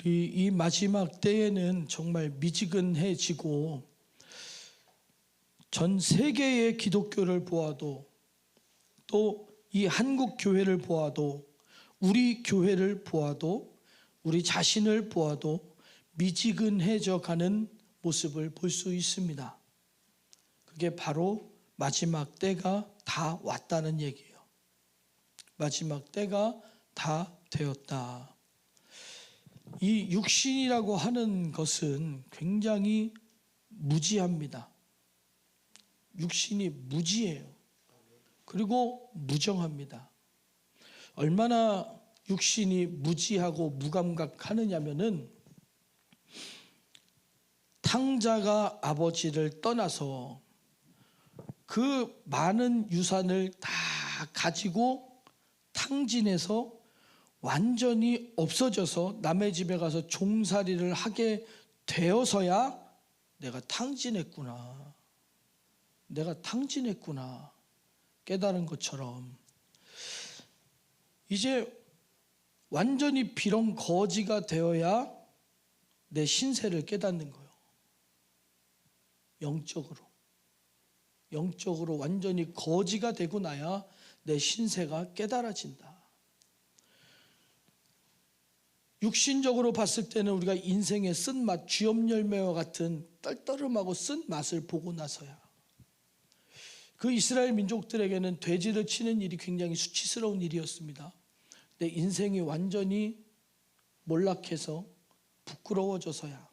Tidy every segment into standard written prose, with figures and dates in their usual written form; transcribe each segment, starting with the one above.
우리 이 마지막 때에는 정말 미지근해지고 전 세계의 기독교를 보아도 또 이 한국 교회를 보아도 우리 교회를 보아도 우리 자신을 보아도 미지근해져 가는 모습을 볼 수 있습니다. 그게 바로 마지막 때가 다 왔다는 얘기예요. 마지막 때가 다 되었다. 이 육신이라고 하는 것은 굉장히 무지합니다. 육신이 무지해요. 그리고 무정합니다. 얼마나 육신이 무지하고 무감각하느냐면은 탕자가 아버지를 떠나서 그 많은 유산을 다 가지고 탕진해서 완전히 없어져서 남의 집에 가서 종살이를 하게 되어서야 내가 탕진했구나. 내가 탕진했구나. 깨달은 것처럼 이제 완전히 비렁거지가 되어야 내 신세를 깨닫는 거예요. 영적으로 완전히 거지가 되고 나야 내 신세가 깨달아진다. 육신적으로 봤을 때는 우리가 인생의 쓴맛, 쥐염열매와 같은 떨떠름하고 쓴 맛을 보고 나서야 그 이스라엘 민족들에게는 돼지를 치는 일이 굉장히 수치스러운 일이었습니다. 내 인생이 완전히 몰락해서 부끄러워져서야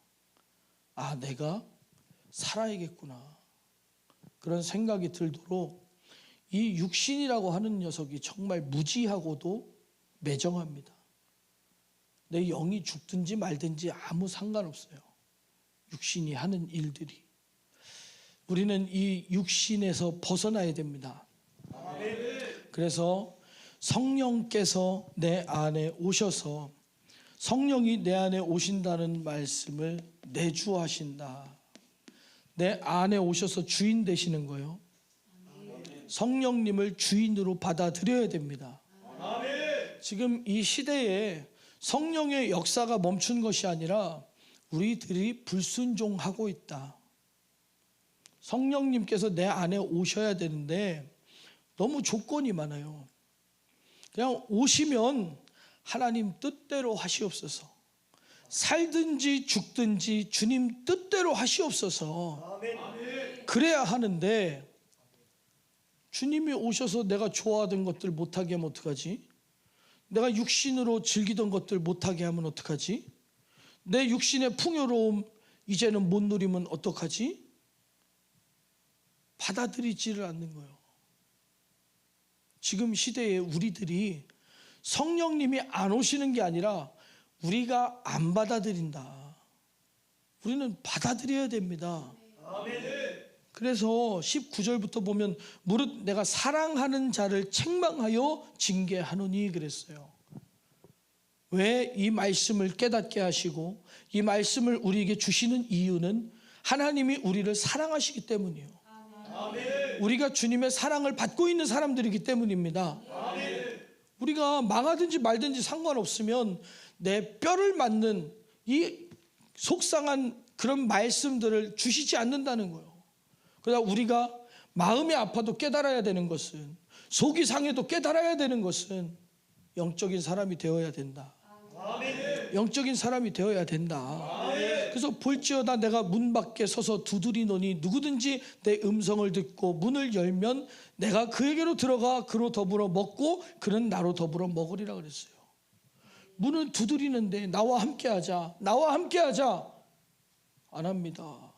내가 살아야겠구나. 그런 생각이 들도록 이 육신이라고 하는 녀석이 정말 무지하고도 매정합니다. 내 영이 죽든지 말든지 아무 상관없어요. 육신이 하는 일들이. 우리는 이 육신에서 벗어나야 됩니다. 그래서 성령께서 내 안에 오셔서 성령이 내 안에 오신다는 말씀을 내주하신다. 내 안에 오셔서 주인 되시는 거예요. 성령님을 주인으로 받아들여야 됩니다. 지금 이 시대에 성령의 역사가 멈춘 것이 아니라 우리들이 불순종하고 있다. 성령님께서 내 안에 오셔야 되는데 너무 조건이 많아요. 그냥 오시면 하나님 뜻대로 하시옵소서. 살든지 죽든지 주님 뜻대로 하시옵소서. 그래야 하는데 주님이 오셔서 내가 좋아하던 것들 못하게 하면 어떡하지? 내가 육신으로 즐기던 것들 못하게 하면 어떡하지? 내 육신의 풍요로움 이제는 못 누리면 어떡하지? 받아들이지를 않는 거예요. 지금 시대에 우리들이 성령님이 안 오시는 게 아니라 우리가 안 받아들인다. 우리는 받아들여야 됩니다. 그래서 19절부터 보면 무릇 내가 사랑하는 자를 책망하여 징계하노니 그랬어요. 왜 이 말씀을 깨닫게 하시고 이 말씀을 우리에게 주시는 이유는 하나님이 우리를 사랑하시기 때문이에요. 우리가 주님의 사랑을 받고 있는 사람들이기 때문입니다. 우리가 망하든지 말든지 상관없으면 내 뼈를 맞는 이 속상한 그런 말씀들을 주시지 않는다는 거예요. 그러나 우리가 마음이 아파도 깨달아야 되는 것은, 속이 상해도 깨달아야 되는 것은 영적인 사람이 되어야 된다. 영적인 사람이 되어야 된다. 그래서 볼지어다 내가 문 밖에 서서 두드리노니 누구든지 내 음성을 듣고 문을 열면 내가 그에게로 들어가 그로 더불어 먹고 그는 나로 더불어 먹으리라 그랬어요. 문을 두드리는데 나와 함께하자, 나와 함께하자. 안 합니다.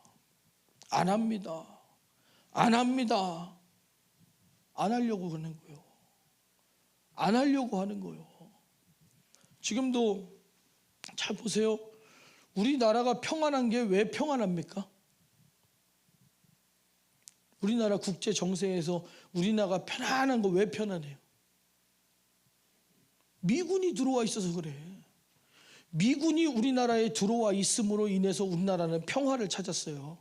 안 합니다. 안 합니다. 안 하려고 하는 거예요. 안 하려고 하는 거예요. 지금도 잘 보세요. 우리나라가 평안한 게 왜 평안합니까? 우리나라 국제 정세에서 우리나라가 편안한 거 왜 편안해요? 미군이 들어와 있어서 그래. 미군이 우리나라에 들어와 있음으로 인해서 우리나라는 평화를 찾았어요.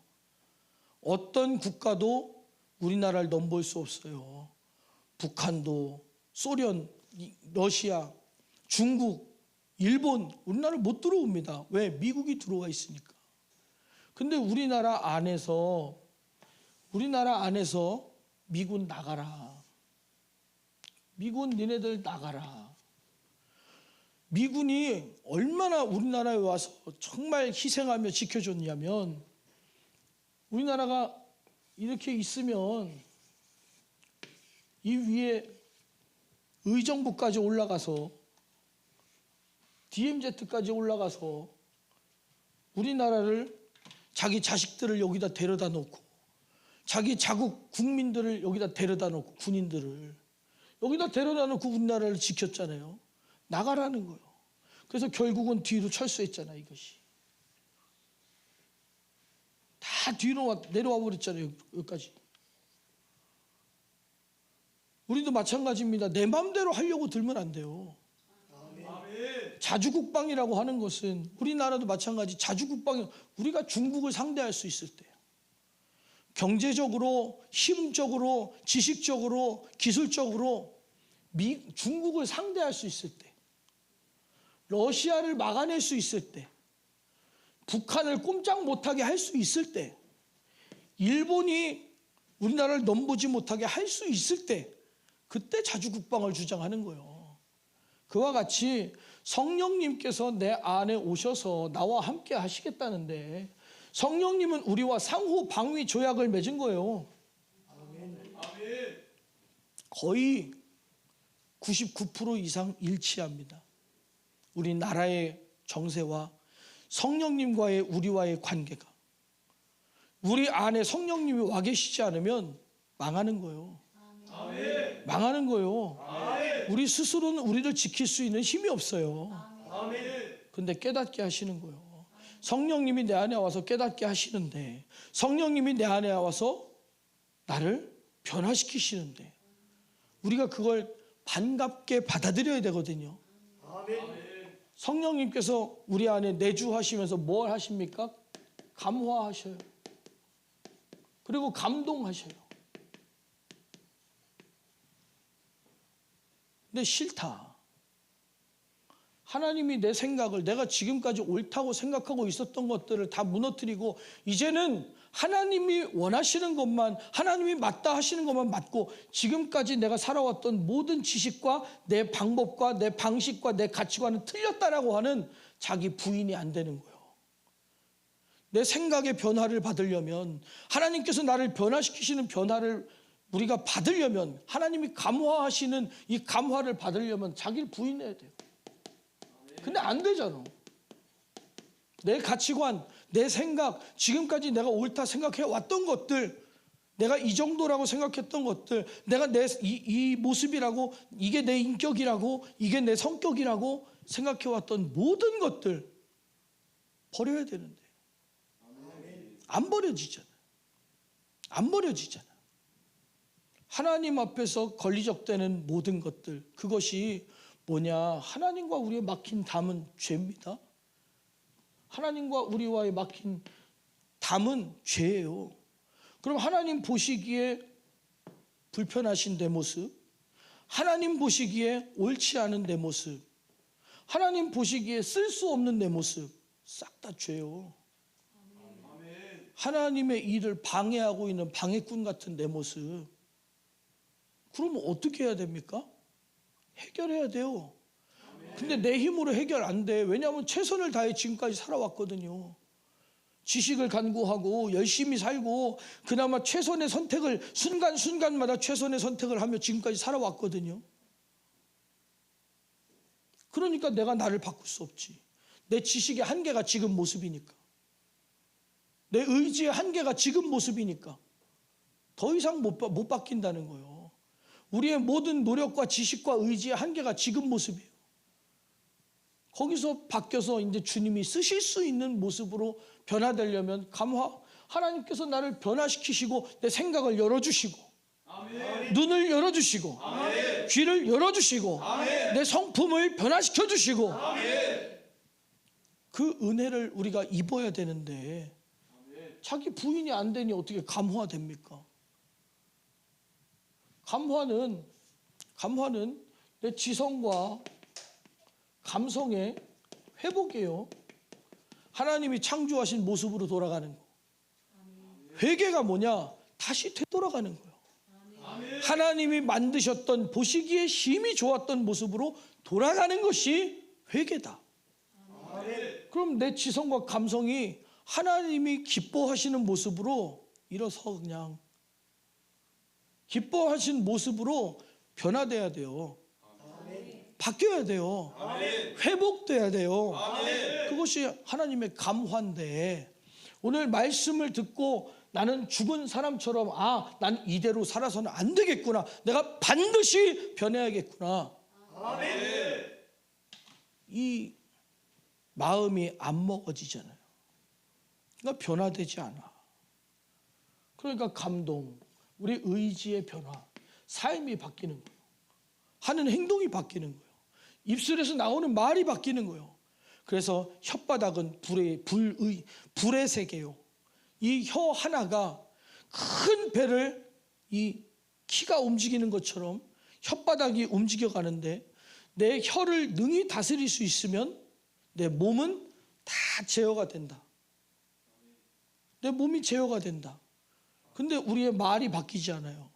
어떤 국가도 우리나라를 넘볼 수 없어요. 북한도, 소련, 러시아, 중국 일본, 우리나라 못 들어옵니다. 왜? 미국이 들어와 있으니까. 근데 우리나라 안에서 미군 나가라. 미군 니네들 나가라. 미군이 얼마나 우리나라에 와서 정말 희생하며 지켜줬냐면, 우리나라가 이렇게 있으면 이 위에 의정부까지 올라가서 DMZ까지 올라가서 우리나라를 자기 자식들을 여기다 데려다 놓고 자기 자국 국민들을 여기다 데려다 놓고 군인들을 여기다 데려다 놓고 우리나라를 지켰잖아요. 나가라는 거예요. 그래서 결국은 뒤로 철수했잖아요. 이것이 다 뒤로 내려와 버렸잖아요. 여기까지. 우리도 마찬가지입니다. 내 마음대로 하려고 들면 안 돼요. 자주국방이라고 하는 것은 우리나라도 마찬가지. 자주국방이 우리가 중국을 상대할 수 있을 때, 경제적으로, 힘적으로, 지식적으로, 기술적으로 중국을 상대할 수 있을 때, 러시아를 막아낼 수 있을 때, 북한을 꼼짝 못하게 할 수 있을 때, 일본이 우리나라를 넘보지 못하게 할 수 있을 때, 그때 자주국방을 주장하는 거예요. 그와 같이 성령님께서 내 안에 오셔서 나와 함께 하시겠다는데, 성령님은 우리와 상호 방위 조약을 맺은 거예요. 거의 99% 이상 일치합니다. 우리 나라의 정세와 성령님과의 우리와의 관계가. 우리 안에 성령님이 와 계시지 않으면 망하는 거예요. 망하는 거예요. 우리 스스로는 우리를 지킬 수 있는 힘이 없어요. 근데 깨닫게 하시는 거예요. 성령님이 내 안에 와서 깨닫게 하시는데, 성령님이 내 안에 와서 나를 변화시키시는데, 우리가 그걸 반갑게 받아들여야 되거든요. 성령님께서 우리 안에 내주하시면서 뭘 하십니까? 감화하셔요. 그리고 감동하셔요. 근데 싫다. 하나님이 내 생각을, 내가 지금까지 옳다고 생각하고 있었던 것들을 다 무너뜨리고 이제는 하나님이 원하시는 것만, 하나님이 맞다 하시는 것만 맞고, 지금까지 내가 살아왔던 모든 지식과 내 방법과 내 방식과 내 가치관은 틀렸다라고 하는 자기 부인이 안 되는 거예요. 내 생각의 변화를 받으려면, 하나님께서 나를 변화시키시는 변화를 우리가 받으려면, 하나님이 감화하시는 이 감화를 받으려면 자기를 부인해야 돼요. 근데 안 되잖아. 내 가치관, 내 생각, 지금까지 내가 옳다 생각해 왔던 것들, 내가 이 정도라고 생각했던 것들, 내가 이 모습이라고, 이게 내 인격이라고, 이게 내 성격이라고 생각해 왔던 모든 것들 버려야 되는데 안 버려지잖아. 안 버려지잖아. 하나님 앞에서 권리적되는 모든 것들, 그것이 뭐냐? 하나님과 우리의 막힌 담은 죄입니다. 하나님과 우리와의 막힌 담은 죄예요. 그럼 하나님 보시기에 불편하신 내 모습, 하나님 보시기에 옳지 않은 내 모습, 하나님 보시기에 쓸 수 없는 내 모습, 싹 다 죄요. 하나님의 일을 방해하고 있는 방해꾼 같은 내 모습. 그러면 어떻게 해야 됩니까? 해결해야 돼요. 근데 내 힘으로 해결 안 돼. 왜냐하면 최선을 다해 지금까지 살아왔거든요. 지식을 간구하고 열심히 살고 그나마 최선의 선택을, 순간순간마다 최선의 선택을 하며 지금까지 살아왔거든요. 그러니까 내가 나를 바꿀 수 없지. 내 지식의 한계가 지금 모습이니까, 내 의지의 한계가 지금 모습이니까 더 이상 못 바뀐다는 거예요. 우리의 모든 노력과 지식과 의지의 한계가 지금 모습이에요. 거기서 바뀌어서 이제 주님이 쓰실 수 있는 모습으로 변화되려면 하나님께서 나를 변화시키시고 내 생각을 열어주시고, 아멘. 눈을 열어주시고, 아멘. 귀를 열어주시고, 아멘. 내 성품을 변화시켜주시고, 아멘. 그 은혜를 우리가 입어야 되는데, 아멘. 자기 부인이 안 되니 어떻게 감화됩니까? 감화는 내 지성과 감성의 회복이에요. 하나님이 창조하신 모습으로 돌아가는 거. 회개가 뭐냐? 다시 되돌아가는 거예요. 하나님이 만드셨던 보시기에 힘이 좋았던 모습으로 돌아가는 것이 회개다. 그럼 내 지성과 감성이 하나님이 기뻐하시는 모습으로 일어서 그냥 기뻐하신 모습으로 변화돼야 돼요. 바뀌어야 돼요. 회복돼야 돼요. 그것이 하나님의 감화인데 오늘 말씀을 듣고 나는 죽은 사람처럼 난 이대로 살아서는 안 되겠구나. 내가 반드시 변해야겠구나. 이 마음이 안 먹어지잖아요. 그러니까 변화되지 않아. 그러니까 감동, 우리 의지의 변화, 삶이 바뀌는 거예요. 하는 행동이 바뀌는 거예요. 입술에서 나오는 말이 바뀌는 거예요. 그래서 혓바닥은 불의 세계요. 이 혀 하나가 큰 배를 이 키가 움직이는 것처럼 혓바닥이 움직여가는데 내 혀를 능히 다스릴 수 있으면 내 몸은 다 제어가 된다. 내 몸이 제어가 된다. 근데 우리의 말이 바뀌지 않아요.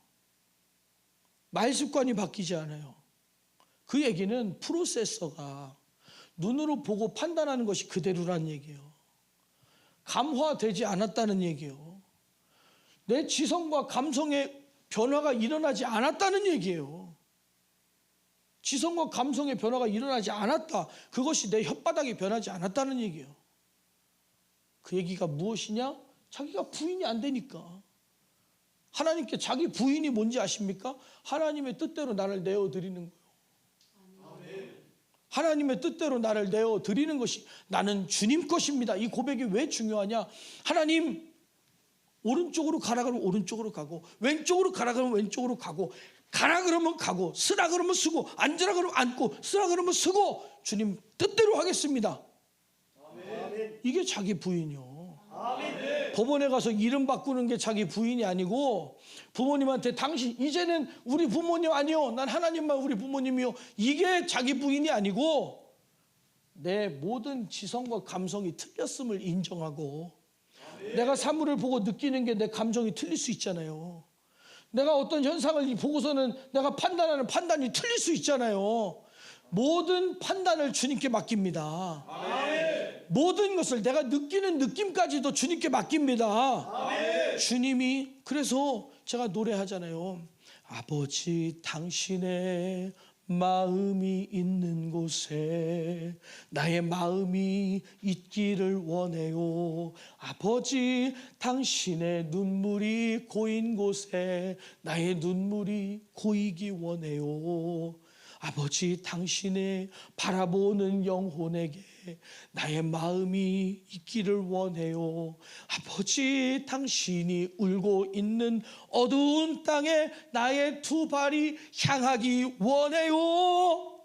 말 습관이 바뀌지 않아요. 그 얘기는 프로세서가 눈으로 보고 판단하는 것이 그대로라는 얘기예요. 감화되지 않았다는 얘기예요. 내 지성과 감성의 변화가 일어나지 않았다는 얘기예요. 지성과 감성의 변화가 일어나지 않았다. 그것이 내 혓바닥이 변하지 않았다는 얘기예요. 그 얘기가 무엇이냐? 자기가 부인이 안 되니까. 하나님께 자기 부인이 뭔지 아십니까? 하나님의 뜻대로 나를 내어드리는 거예요. 하나님의 뜻대로 나를 내어드리는 것이 나는 주님 것입니다. 이 고백이 왜 중요하냐? 하나님, 오른쪽으로 가라 그러면 오른쪽으로 가고, 왼쪽으로 가라 그러면 왼쪽으로 가고, 가라 그러면 가고, 쓰라 그러면 쓰고, 앉으라 그러면 앉고, 쓰라 그러면 쓰고, 주님 뜻대로 하겠습니다. 이게 자기 부인이요. 법원에 가서 이름 바꾸는 게 자기 부인이 아니고 부모님한테 당신 이제는 우리 부모님 아니요, 난 하나님만 우리 부모님이요, 이게 자기 부인이 아니고 내 모든 지성과 감성이 틀렸음을 인정하고 내가 사물을 보고 느끼는 게 내 감정이 틀릴 수 있잖아요. 내가 어떤 현상을 보고서는 내가 판단하는 판단이 틀릴 수 있잖아요. 모든 판단을 주님께 맡깁니다. 모든 것을 내가 느끼는 느낌까지도 주님께 맡깁니다. 주님이, 그래서 제가 노래하잖아요. 아버지, 당신의 마음이 있는 곳에 나의 마음이 있기를 원해요. 아버지, 당신의 눈물이 고인 곳에 나의 눈물이 고이기 원해요. 아버지, 당신의 바라보는 영혼에게 나의 마음이 있기를 원해요. 아버지, 당신이 울고 있는 어두운 땅에 나의 두 발이 향하기 원해요.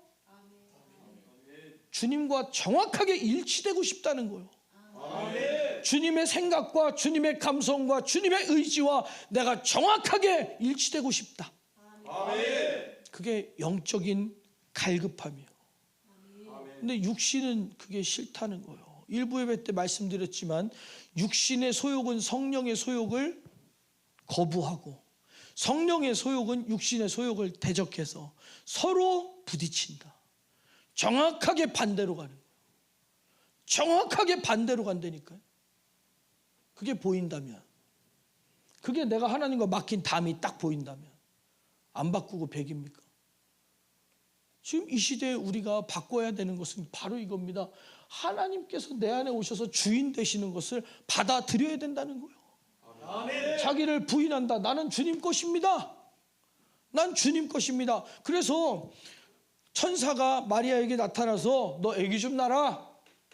주님과 정확하게 일치되고 싶다는 거예요. 주님의 생각과 주님의 감성과 주님의 의지와 내가 정확하게 일치되고 싶다. 그게 영적인 갈급함이에요. 근데 육신은 그게 싫다는 거예요. 일부 예배 때 말씀드렸지만 육신의 소욕은 성령의 소욕을 거부하고 성령의 소욕은 육신의 소욕을 대적해서 서로 부딪힌다. 정확하게 반대로 가는 거예요. 정확하게 반대로 간다니까요. 그게 보인다면, 그게 내가 하나님과 맡긴 담이 딱 보인다면 안 바꾸고 백입니까? 지금 이 시대에 우리가 바꿔야 되는 것은 바로 이겁니다. 하나님께서 내 안에 오셔서 주인 되시는 것을 받아들여야 된다는 거예요. 아멘. 자기를 부인한다. 나는 주님 것입니다. 난 주님 것입니다. 그래서 천사가 마리아에게 나타나서 너 아기 좀 낳아,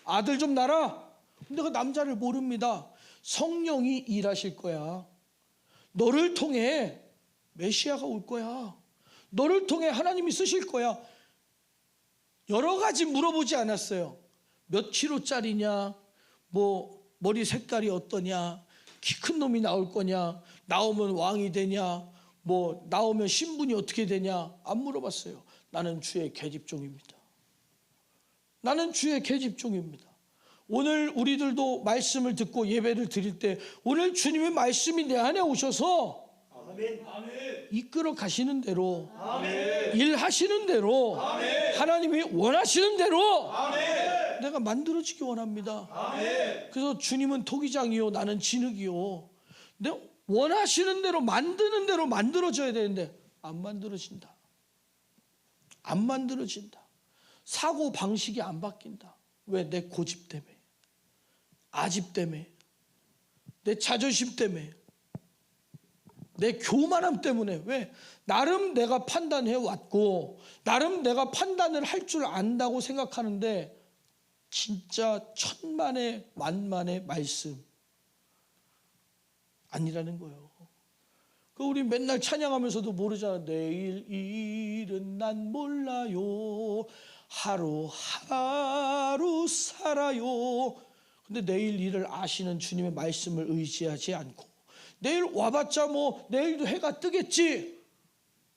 아들 좀 낳아. 근데 그 남자를 모릅니다. 성령이 일하실 거야. 너를 통해 메시아가 올 거야. 너를 통해 하나님이 쓰실 거야. 여러 가지 물어보지 않았어요. 몇 킬로짜리냐, 뭐 머리 색깔이 어떠냐, 키 큰 놈이 나올 거냐, 나오면 왕이 되냐, 뭐 나오면 신분이 어떻게 되냐, 안 물어봤어요. 나는 주의 계집종입니다. 나는 주의 계집종입니다. 오늘 우리들도 말씀을 듣고 예배를 드릴 때 오늘 주님의 말씀이 내 안에 오셔서 이끌어 가시는 대로, 일하시는 대로, 하나님이 원하시는 대로 내가 만들어지기 원합니다. 그래서 주님은 토기장이요 나는 진흙이요. 내가 원하시는 대로 만드는 대로 만들어져야 되는데 안 만들어진다. 안 만들어진다. 사고 방식이 안 바뀐다. 왜? 내 고집 때문에, 아집 때문에, 내 자존심 때문에, 내 교만함 때문에. 왜? 나름 내가 판단해 왔고 나름 내가 판단을 할 줄 안다고 생각하는데 진짜 천만의 만만의 말씀 아니라는 거예요. 그 우리 맨날 찬양하면서도 모르잖아. 내일 일은 난 몰라요. 하루하루 살아요. 근데 내일 일을 아시는 주님의 말씀을 의지하지 않고 내일 와봤자 뭐 내일도 해가 뜨겠지.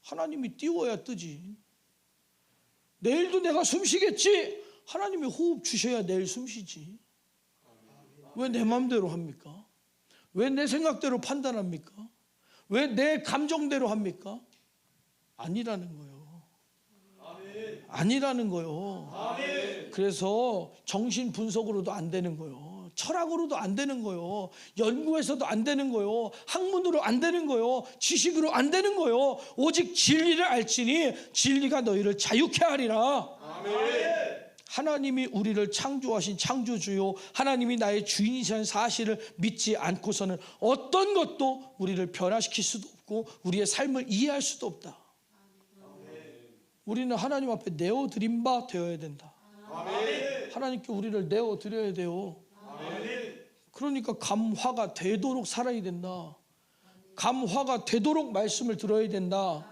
하나님이 띄워야 뜨지. 내일도 내가 숨쉬겠지. 하나님이 호흡 주셔야 내일 숨쉬지. 왜 내 마음대로 합니까? 왜 내 생각대로 판단합니까? 왜 내 감정대로 합니까? 아니라는 거예요. 아니라는 거예요. 그래서 정신 분석으로도 안 되는 거예요. 철학으로도 안 되는 거예요. 연구해서도 안 되는 거예요. 학문으로 안 되는 거예요. 지식으로 안 되는 거예요. 오직 진리를 알지니 진리가 너희를 자유케 하리라. 하나님이 우리를 창조하신 창조주요 하나님이 나의 주인이라는 사실을 믿지 않고서는 어떤 것도 우리를 변화시킬 수도 없고 우리의 삶을 이해할 수도 없다. 우리는 하나님 앞에 내어드린 바 되어야 된다. 하나님께 우리를 내어드려야 돼요. 그러니까 감화가 되도록 살아야 된다. 감화가 되도록 말씀을 들어야 된다.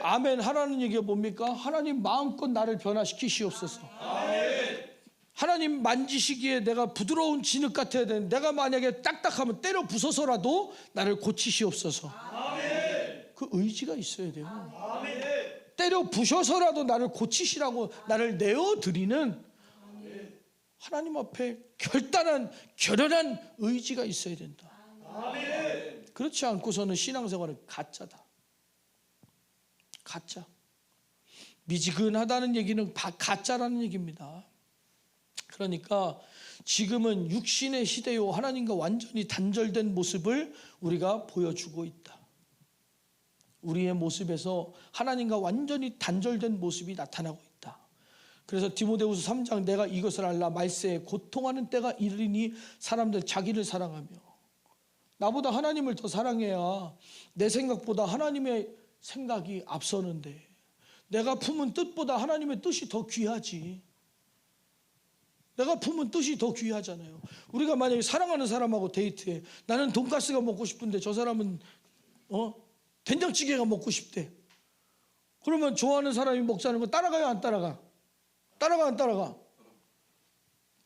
아멘. 하라는 얘기가 뭡니까? 하나님 마음껏 나를 변화시키시옵소서. 하나님 만지시기에 내가 부드러운 진흙 같아야 되는데 내가 만약에 딱딱하면 때려 부숴서라도 나를 고치시옵소서. 그 의지가 있어야 돼요. 때려 부셔서라도 나를 고치시라고 나를 내어드리는 하나님 앞에 결연한 의지가 있어야 된다. 그렇지 않고서는 신앙생활은 가짜다. 가짜. 미지근하다는 얘기는 가짜라는 얘기입니다. 그러니까 지금은 육신의 시대요 하나님과 완전히 단절된 모습을 우리가 보여주고 있다. 우리의 모습에서 하나님과 완전히 단절된 모습이 나타나고 있다. 그래서 디모데후서 3장 내가 이것을 알라 말세에 고통하는 때가 이르리니 사람들 자기를 사랑하며 나보다 하나님을 더 사랑해야 내 생각보다 하나님의 생각이 앞서는데 내가 품은 뜻보다 하나님의 뜻이 더 귀하지. 내가 품은 뜻이 더 귀하잖아요. 우리가 만약에 사랑하는 사람하고 데이트해. 나는 돈가스가 먹고 싶은데 저 사람은 된장찌개가 먹고 싶대. 그러면 좋아하는 사람이 먹자는 거 따라가요 안 따라가? 따라가 안 따라가?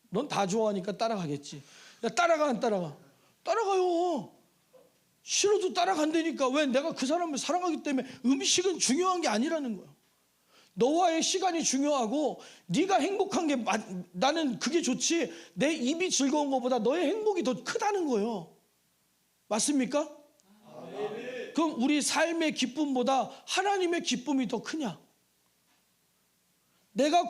넌 다 좋아하니까 따라가겠지. 야, 따라가 안 따라가? 따라가요. 싫어도 따라간다니까. 왜? 내가 그 사람을 사랑하기 때문에. 음식은 중요한 게 아니라는 거야. 너와의 시간이 중요하고 네가 행복한 게 나는 그게 좋지 내 입이 즐거운 것보다 너의 행복이 더 크다는 거예요. 맞습니까? 그럼 우리 삶의 기쁨보다 하나님의 기쁨이 더 크냐? 내가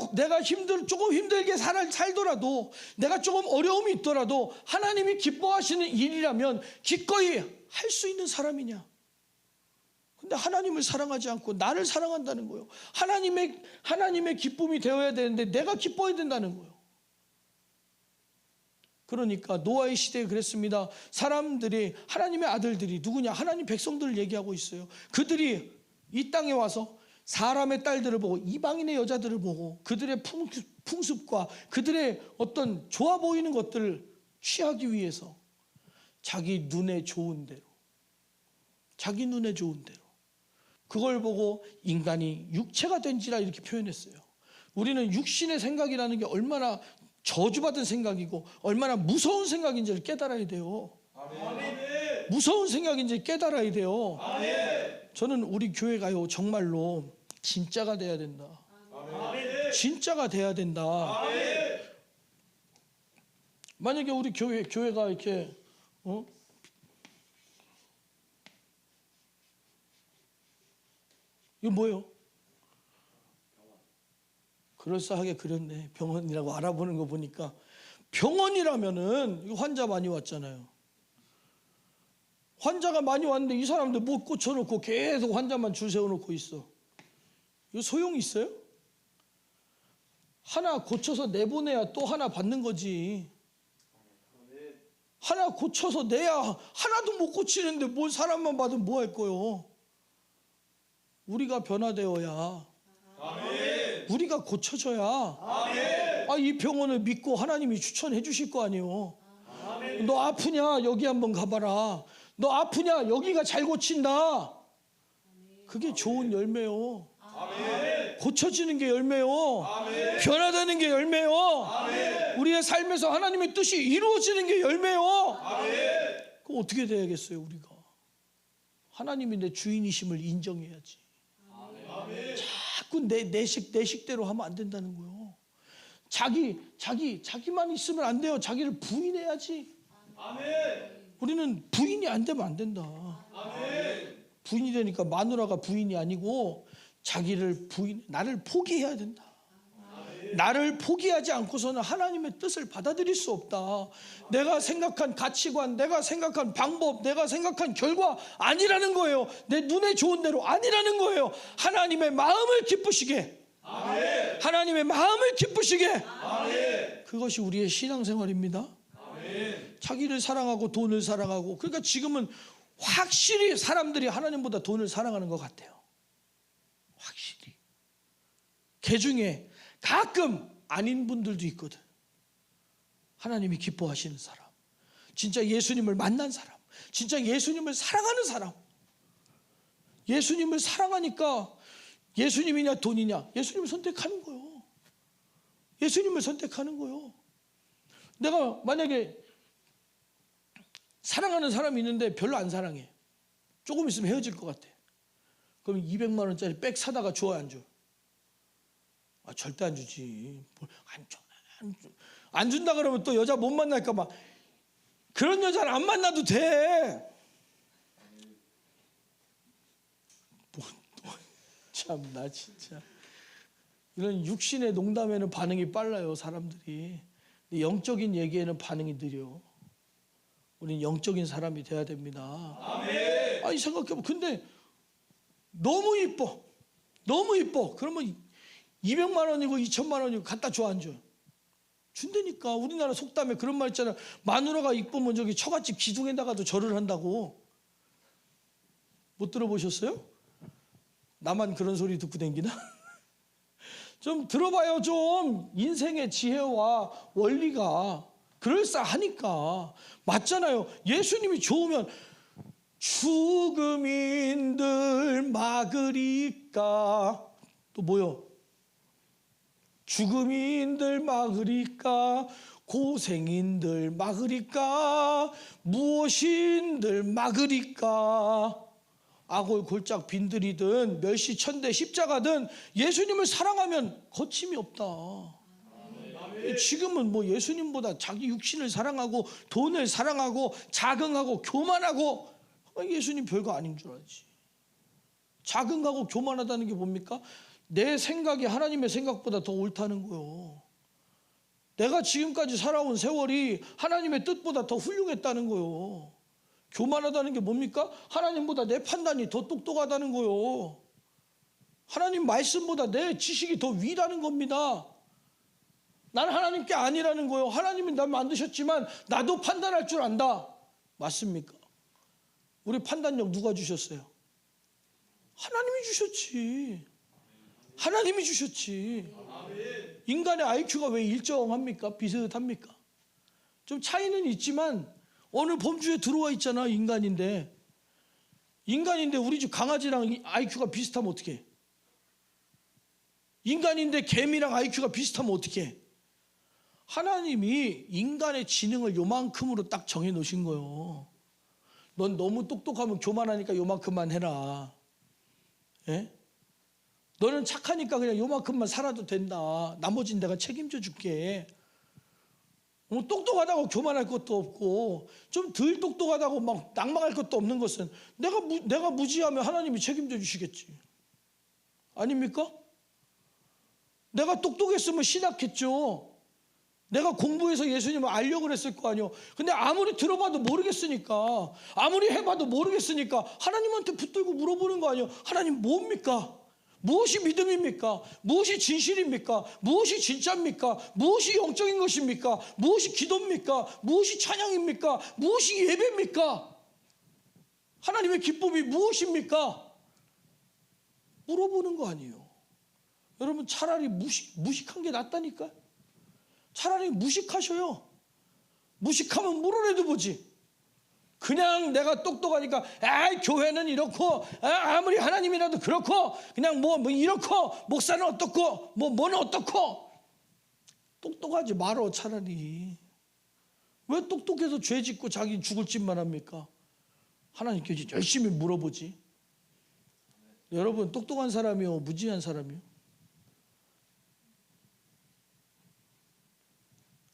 조금 힘들게 살더라도 내가 조금 어려움이 있더라도 하나님이 기뻐하시는 일이라면 기꺼이 할 수 있는 사람이냐? 근데 하나님을 사랑하지 않고 나를 사랑한다는 거예요. 하나님의 기쁨이 되어야 되는데 내가 기뻐야 된다는 거예요. 그러니까 노아의 시대에 그랬습니다. 사람들이 하나님의 아들들이 누구냐? 하나님 백성들을 얘기하고 있어요. 그들이 이 땅에 와서 사람의 딸들을 보고 이방인의 여자들을 보고 그들의 풍습과 그들의 어떤 좋아 보이는 것들을 취하기 위해서 자기 눈에 좋은 대로 그걸 보고 인간이 육체가 된지라 이렇게 표현했어요. 우리는 육신의 생각이라는 게 얼마나 저주받은 생각이고 얼마나 무서운 생각인지를 깨달아야 돼요. 아멘. 무서운 생각인지 깨달아야 돼요. 아멘. 저는 우리 교회가요 정말로 진짜가 돼야 된다. 아멘. 진짜가 돼야 된다. 만약에 우리 교회가 이렇게 이거 뭐예요? 그럴싸하게 그렸네. 병원이라고 알아보는 거 보니까 병원이라면은 이거 환자 많이 왔잖아요. 환자가 많이 왔는데 이 사람들 못 고쳐놓고 계속 환자만 줄 세워놓고 있어. 이거 소용이 있어요? 하나 고쳐서 내보내야 또 하나 받는 거지. 하나 고쳐서 내야 하나도 못 고치는데 뭘 사람만 받으면 뭐 할 거요? 우리가 변화되어야, 우리가 고쳐져야 이 병원을 믿고 하나님이 추천해 주실 거 아니에요. 너 아프냐? 여기 한번 가봐라. 너 아프냐? 여기가 잘 고친다. 그게 좋은 열매요. 고쳐지는 게 열매요. 변화되는 게 열매요. 우리의 삶에서 하나님의 뜻이 이루어지는 게 열매요. 그럼 어떻게 돼야겠어요? 우리가 하나님이 내 주인이심을 인정해야지. 자꾸 내 식대로 하면 안 된다는 거예요. 자기만 있으면 안 돼요. 자기를 부인해야지. 우리는 부인이 안 되면 안 된다. 부인이 되니까 마누라가 부인이 아니고 나를 포기해야 된다. 나를 포기하지 않고서는 하나님의 뜻을 받아들일 수 없다. 내가 생각한 가치관, 내가 생각한 방법, 내가 생각한 결과 아니라는 거예요. 내 눈에 좋은 대로 아니라는 거예요. 하나님의 마음을 기쁘시게, 하나님의 마음을 기쁘시게. 그것이 우리의 신앙생활입니다. 자기를 사랑하고 돈을 사랑하고. 그러니까 지금은 확실히 사람들이 하나님보다 돈을 사랑하는 것 같아요. 확실히. 그 중에 가끔 아닌 분들도 있거든. 하나님이 기뻐하시는 사람, 진짜 예수님을 만난 사람, 진짜 예수님을 사랑하는 사람. 예수님을 사랑하니까 예수님이냐 돈이냐, 예수님을 선택하는 거예요. 예수님을 선택하는 거예요. 내가 만약에 사랑하는 사람이 있는데 별로 안 사랑해. 조금 있으면 헤어질 것 같아. 그럼 200만 원짜리 백 사다가 줘야 안 줘? 절대 안 주지. 안 준다 그러면 또 여자 못 만날까 봐. 그런 여자는 안 만나도 돼. 참나 진짜. 이런 육신의 농담에는 반응이 빨라요, 사람들이. 영적인 얘기에는 반응이 느려. 우리는 영적인 사람이 돼야 됩니다. 아니 생각해봐. 근데 너무 이뻐. 너무 이뻐. 그러면 200만 원이고 2천만 원이고 갖다 줘 안 줘? 준다니까. 우리나라 속담에 그런 말 있잖아. 마누라가 이쁘면 저기 처갓집 기둥에다가도 절을 한다고. 못 들어보셨어요? 나만 그런 소리 듣고 댕기나? 좀 들어봐요. 좀 인생의 지혜와 원리가 그럴싸하니까. 맞잖아요. 예수님이 좋으면 죽음인들 막으리까. 또 뭐요? 죽음인들 막으리까, 고생인들 막으리까, 무엇인들 막으리까. 아골 골짝 빈들이든 멸시천대 십자가든 예수님을 사랑하면 거침이 없다. 지금은 뭐 예수님보다 자기 육신을 사랑하고 돈을 사랑하고 자긍하고 교만하고. 예수님 별거 아닌 줄 알지. 자긍하고 교만하다는 게 뭡니까? 내 생각이 하나님의 생각보다 더 옳다는 거요. 내가 지금까지 살아온 세월이 하나님의 뜻보다 더 훌륭했다는 거요. 교만하다는 게 뭡니까? 하나님보다 내 판단이 더 똑똑하다는 거요. 하나님 말씀보다 내 지식이 더 위라는 겁니다. 나는 하나님께 아니라는 거요. 하나님이 날 만드셨지만 나도 판단할 줄 안다. 맞습니까? 우리 판단력 누가 주셨어요? 하나님이 주셨지. 하나님이 주셨지. 인간의 IQ가 왜 일정합니까? 비슷합니까? 좀 차이는 있지만 어느 범주에 들어와 있잖아. 인간인데 우리 집 강아지랑 IQ가 비슷하면 어떡해? 인간인데 개미랑 IQ가 비슷하면 어떡해? 하나님이 인간의 지능을 요만큼으로 딱 정해 놓으신 거예요. 넌 너무 똑똑하면 교만하니까 요만큼만 해라. 예? 너는 착하니까 그냥 요만큼만 살아도 된다. 나머지는 내가 책임져 줄게. 똑똑하다고 교만할 것도 없고 좀 덜 똑똑하다고 막 낭망할 것도 없는 것은 내가 무지하면 하나님이 책임져 주시겠지. 아닙니까? 내가 똑똑했으면 신학했죠. 내가 공부해서 예수님을 알려고 그랬을 거 아니에요. 근데 아무리 들어봐도 모르겠으니까, 아무리 해봐도 모르겠으니까 하나님한테 붙들고 물어보는 거 아니에요. 하나님 뭡니까? 무엇이 믿음입니까? 무엇이 진실입니까? 무엇이 진짜입니까? 무엇이 영적인 것입니까? 무엇이 기도입니까? 무엇이 찬양입니까? 무엇이 예배입니까? 하나님의 기쁨이 무엇입니까? 물어보는 거 아니에요. 여러분, 차라리 무식한 게 낫다니까. 차라리 무식하셔요. 무식하면 물어내도 보지. 그냥 내가 똑똑하니까 교회는 이렇고 아무리 하나님이라도 그렇고 그냥 뭐 이렇고 목사는 어떻고 뭐는 어떻고. 똑똑하지 말어. 차라리. 왜 똑똑해서 죄 짓고 자기 죽을 짓만 합니까? 하나님께 열심히 물어보지. 여러분, 똑똑한 사람이요 무지한 사람이요?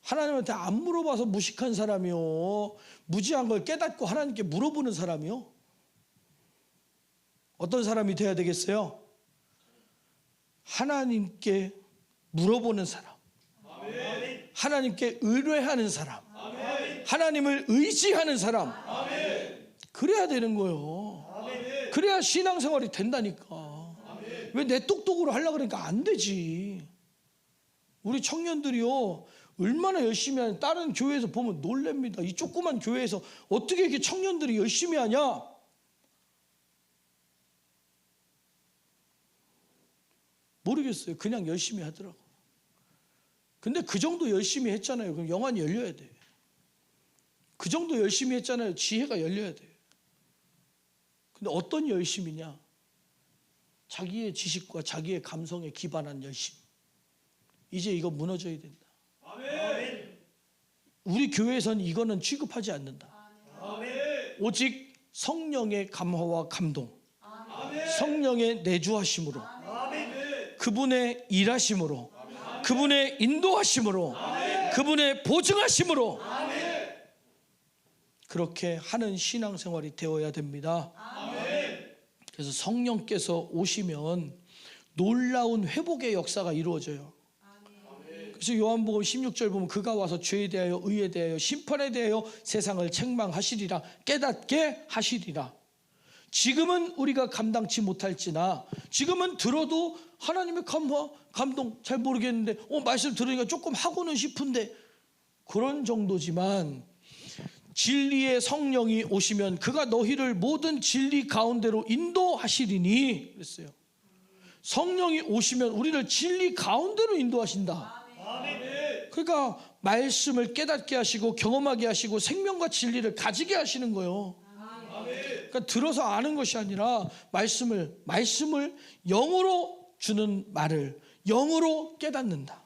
하나님한테 안 물어봐서 무식한 사람이요, 무지한 걸 깨닫고 하나님께 물어보는 사람이요? 어떤 사람이 돼야 되겠어요? 하나님께 물어보는 사람, 아멘. 하나님께 의뢰하는 사람, 아멘. 하나님을 의지하는 사람, 아멘. 그래야 되는 거예요. 아멘. 그래야 신앙생활이 된다니까. 아멘. 왜 내 똑똑으로 하려고 그러니까 안 되지. 우리 청년들이요 얼마나 열심히 하는, 다른 교회에서 보면 놀랍니다. 이 조그만 교회에서 어떻게 이렇게 청년들이 열심히 하냐? 모르겠어요. 그냥 열심히 하더라고. 근데 그 정도 열심히 했잖아요. 그럼 영안이 열려야 돼. 그 정도 열심히 했잖아요. 지혜가 열려야 돼. 근데 어떤 열심이냐? 자기의 지식과 자기의 감성에 기반한 열심. 이제 이거 무너져야 된다. 아멘. 우리 교회에서는 이거는 취급하지 않는다. 아멘. 오직 성령의 감화와 감동, 아멘. 성령의 내주하심으로, 아멘. 그분의 일하심으로, 아멘. 그분의 인도하심으로, 아멘. 그분의 보증하심으로, 아멘. 그렇게 하는 신앙생활이 되어야 됩니다. 아멘. 그래서 성령께서 오시면 놀라운 회복의 역사가 이루어져요. 그래서 요한복음 16절 보면 그가 와서 죄에 대하여 의에 대하여 심판에 대하여 세상을 책망하시리라, 깨닫게 하시리라. 지금은 우리가 감당치 못할지나, 지금은 들어도 하나님의 감화, 감동 잘 모르겠는데 말씀 들으니까 조금 하고는 싶은데 그런 정도지만, 진리의 성령이 오시면 그가 너희를 모든 진리 가운데로 인도하시리니 그랬어요. 성령이 오시면 우리를 진리 가운데로 인도하신다. 그러니까 말씀을 깨닫게 하시고 경험하게 하시고 생명과 진리를 가지게 하시는 거예요. 그러니까 들어서 아는 것이 아니라 말씀을 영으로 주는 말을 영으로 깨닫는다.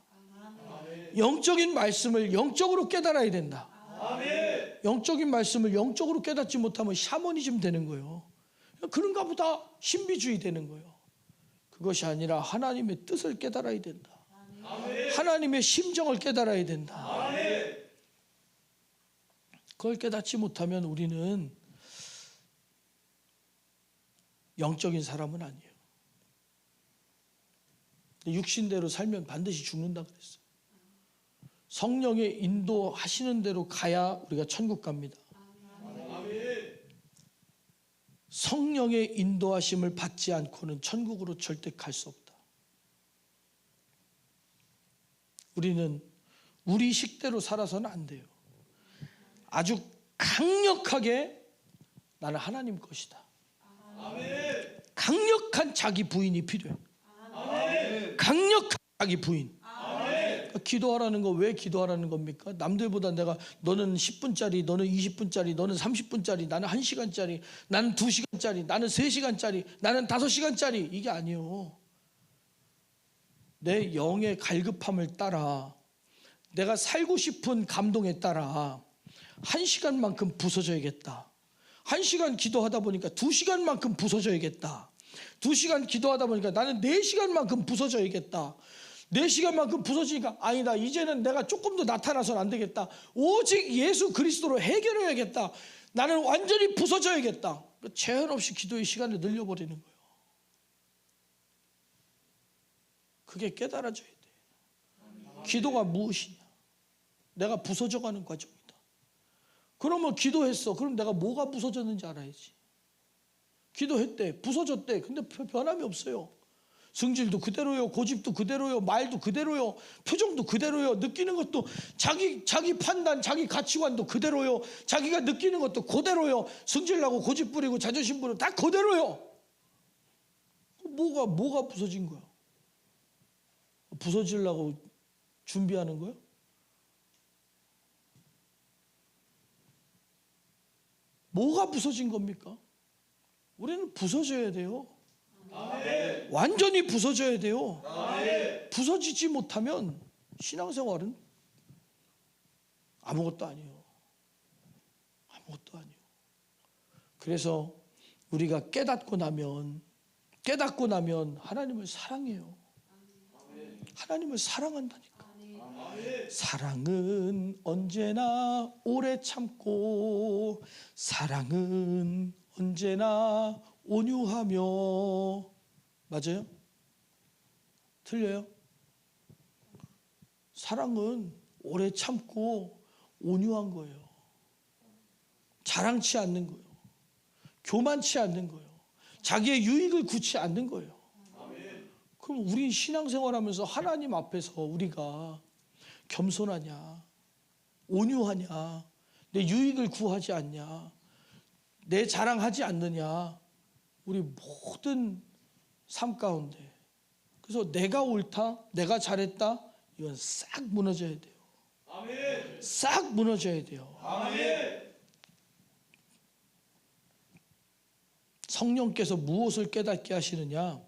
영적인 말씀을 영적으로 깨달아야 된다. 영적인 말씀을 영적으로 깨닫지 못하면 샤머니즘 되는 거예요. 그런가 보다 신비주의 되는 거예요. 그것이 아니라 하나님의 뜻을 깨달아야 된다. 하나님의 심정을 깨달아야 된다. 그걸 깨닫지 못하면 우리는 영적인 사람은 아니에요. 육신대로 살면 반드시 죽는다 그랬어요. 성령의 인도하시는 대로 가야 우리가 천국 갑니다. 성령의 인도하심을 받지 않고는 천국으로 절대 갈 수 없다. 우리는 우리 식대로 살아서는 안 돼요. 아주 강력하게 나는 하나님 것이다. 강력한 자기 부인이 필요해. 강력한 자기 부인. 기도하라는 거 왜 기도하라는 겁니까? 남들보다 너는 10분짜리, 너는 20분짜리, 너는 30분짜리, 나는 1시간짜리, 나는 2시간짜리, 나는 3시간짜리, 나는 5시간짜리, 이게 아니에요. 내 영의 갈급함을 따라, 내가 살고 싶은 감동에 따라 1시간만큼 부서져야겠다. 1시간 기도하다 보니까 2시간만큼 부서져야겠다. 2시간 기도하다 보니까 나는 4시간만큼 부서져야겠다. 4시간만큼 부서지니까 아니다. 이제는 내가 조금 더 나타나서는 안 되겠다. 오직 예수 그리스도로 해결해야겠다. 나는 완전히 부서져야겠다. 제한 없이 기도의 시간을 늘려버리는 거예요. 그게 깨달아져야 돼. 기도가 무엇이냐? 내가 부서져가는 과정이다. 그러면 기도했어. 그럼 내가 뭐가 부서졌는지 알아야지. 기도했대. 부서졌대. 근데 변함이 없어요. 성질도 그대로요. 고집도 그대로요. 말도 그대로요. 표정도 그대로요. 느끼는 것도 자기 판단, 자기 가치관도 그대로요. 자기가 느끼는 것도 그대로요. 성질나고 고집 부리고 자존심 부리고 다 그대로요. 뭐가 부서진 거야? 부서지려고 준비하는 거예요? 뭐가 부서진 겁니까? 우리는 부서져야 돼요. 아멘. 완전히 부서져야 돼요. 아멘. 부서지지 못하면 신앙생활은 아무것도 아니에요. 아무것도 아니에요. 그래서 우리가 깨닫고 나면 하나님을 사랑해요. 하나님을 사랑한다니까. 사랑은 언제나 오래 참고 사랑은 언제나 온유하며. 맞아요? 틀려요? 사랑은 오래 참고 온유한 거예요. 자랑치 않는 거예요. 교만치 않는 거예요. 자기의 유익을 구치 않는 거예요. 그럼 우리 신앙생활하면서 하나님 앞에서 우리가 겸손하냐, 온유하냐, 내 유익을 구하지 않냐, 내 자랑하지 않느냐, 우리 모든 삶 가운데. 그래서 내가 옳다, 내가 잘했다, 이건 싹 무너져야 돼요. 아멘. 싹 무너져야 돼요. 아멘. 성령께서 무엇을 깨닫게 하시느냐?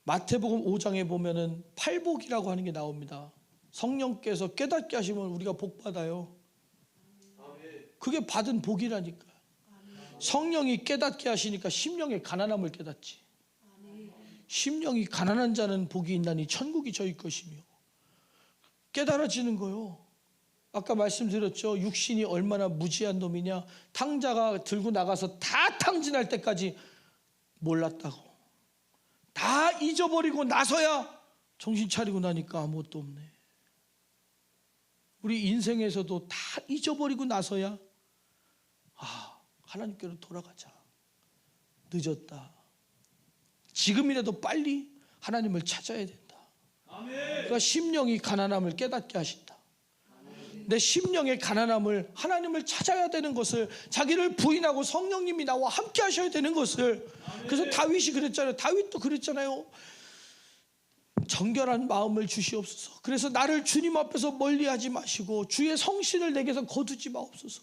마태복음 5장에 보면은 팔복이라고 하는 게 나옵니다. 성령께서 깨닫게 하시면 우리가 복 받아요. 그게 받은 복이라니까. 성령이 깨닫게 하시니까 심령의 가난함을 깨닫지. 심령이 가난한 자는 복이 있나니 천국이 저희 것이며. 깨달아지는 거요. 아까 말씀드렸죠. 육신이 얼마나 무지한 놈이냐. 탕자가 들고 나가서 다 탕진할 때까지 몰랐다고. 다 잊어버리고 나서야 정신 차리고 나니까 아무것도 없네. 우리 인생에서도 다 잊어버리고 나서야 하나님께로 돌아가자. 늦었다. 지금이라도 빨리 하나님을 찾아야 된다. 그러니까 심령이 가난함을 깨닫게 하신다. 내 심령의 가난함을, 하나님을 찾아야 되는 것을, 자기를 부인하고 성령님이 나와 함께 하셔야 되는 것을. 그래서 다윗이 그랬잖아요. 다윗도 그랬잖아요. 정결한 마음을 주시옵소서. 그래서 나를 주님 앞에서 멀리하지 마시고 주의 성신을 내게서 거두지 마옵소서.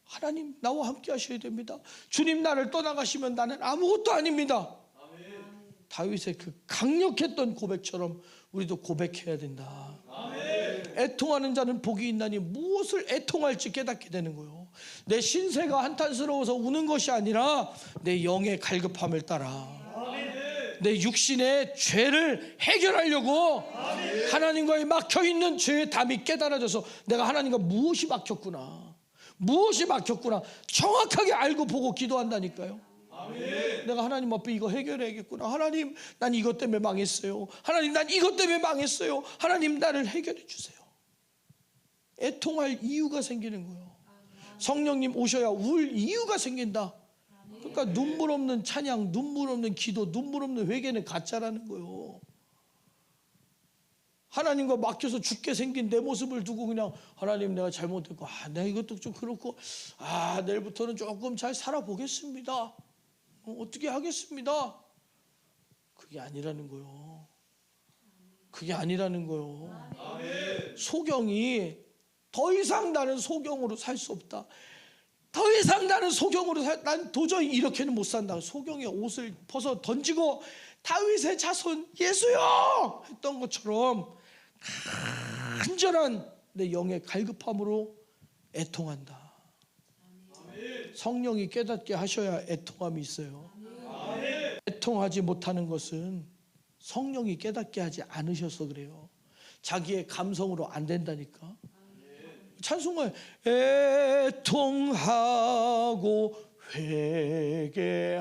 하나님 나와 함께 하셔야 됩니다. 주님 나를 떠나가시면 나는 아무것도 아닙니다. 아멘. 다윗의 그 강력했던 고백처럼 우리도 고백해야 된다. 아멘. 애통하는 자는 복이 있나니 무엇을 애통할지 깨닫게 되는 거예요. 내 신세가 한탄스러워서 우는 것이 아니라 내 영의 갈급함을 따라 내 육신의 죄를 해결하려고 하나님과의 막혀있는 죄의 담이 깨달아져서 내가 하나님과 무엇이 막혔구나, 무엇이 막혔구나 정확하게 알고 보고 기도한다니까요. 아멘. 내가 하나님 앞에 이거 해결해야겠구나. 하나님 난 이것 때문에 망했어요. 하나님 난 이것 때문에 망했어요. 하나님 나를 해결해 주세요. 애통할 이유가 생기는 거예요. 성령님 오셔야 울 이유가 생긴다. 그러니까 눈물 없는 찬양, 눈물 없는 기도, 눈물 없는 회개는 가짜라는 거예요. 하나님과 막혀서 죽게 생긴 내 모습을 두고 그냥 하나님 내가 잘못했고 내가 이것도 좀 그렇고 내일부터는 조금 잘 살아보겠습니다. 어떻게 하겠습니다. 그게 아니라는 거예요. 그게 아니라는 거예요. 아멘. 소경이 더 이상 나는 소경으로 살 수 없다. 더 이상 나는 소경으로 난 도저히 이렇게는 못 산다. 소경의 옷을 벗어 던지고 다윗의 자손 예수여 했던 것처럼 간절한 내 영의 갈급함으로 애통한다. 성령이 깨닫게 하셔야 애통함이 있어요. 애통하지 못하는 것은 성령이 깨닫게 하지 않으셔서 그래요. 자기의 감성으로 안 된다니까. 찬송가에 애통하고